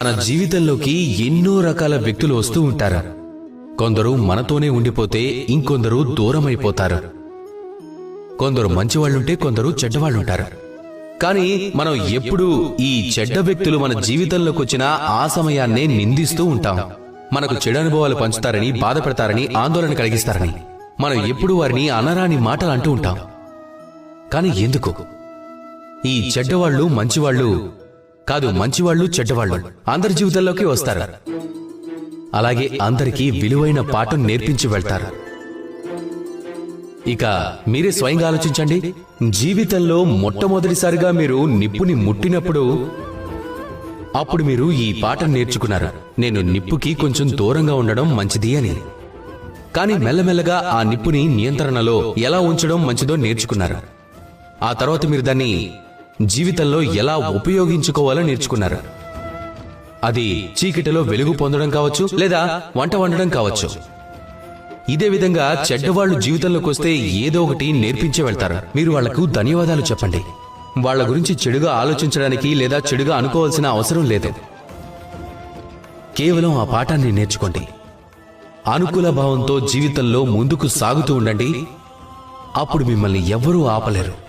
మన జీవితంలోకి ఎన్నో రకాల వ్యక్తులు వస్తూ ఉంటారు. కొందరు మనతోనే ఉండిపోతే ఇంకొందరు దూరమైపోతారు. కొందరు మంచివాళ్లుంటే కొందరు చెడ్డవాళ్లుంటారు. కానీ మనం ఎప్పుడూ ఈ చెడ్డ వ్యక్తులు మన జీవితంలోకి వచ్చిన ఆ సమయాన్నే నిందిస్తూ ఉంటాం. మనకు చెడు అనుభవాలు పంచుతారని, బాధపడతారని, ఆందోళన కలిగిస్తారని మనం ఎప్పుడూ వారిని అనరాని మాటలు అంటూ ఉంటాం. కానీ ఎందుకు? ఈ చెడ్డవాళ్లు మంచివాళ్లు కాదు, మంచివాళ్లు చెడ్డవాళ్లు అందరి జీవితంలోకి వస్తారు. అలాగే అందరికీ విలువైన పాఠం నేర్పించి వెళ్తారు. ఇక మీరే స్వయంగా ఆలోచించండి. జీవితంలో మొట్టమొదటిసారిగా మీరు నిప్పుని ముట్టినప్పుడు అప్పుడు మీరు ఈ పాఠం నేర్చుకున్నారు, నేను నిప్పుకి కొంచెం దూరంగా ఉండడం మంచిది అని. కానీ మెల్లమెల్లగా ఆ నిప్పుని నియంత్రణలో ఎలా ఉంచడం మంచిదో నేర్చుకున్నారు. ఆ తర్వాత మీరు దాన్ని జీవితంలో ఎలా ఉపయోగించుకోవాలో నేర్చుకున్నారు. అది చీకటిలో వెలుగు పొందడం కావచ్చు, లేదా వంట వండడం కావచ్చు. ఇదే విధంగా చెడ్డవాళ్లు జీవితంలోకి వస్తే ఏదో ఒకటి నేర్పించే వెళ్తారు. మీరు వాళ్లకు ధన్యవాదాలు చెప్పండి. వాళ్ల గురించి చెడుగా ఆలోచించడానికి లేదా చెడుగా అనుకోవాల్సిన అవసరం లేదు. కేవలం ఆ పాఠాన్ని నేర్చుకోండి. అనుకూల భావంతో జీవితంలో ముందుకు సాగుతూ ఉండండి. అప్పుడు మిమ్మల్ని ఎవ్వరూ ఆపలేరు.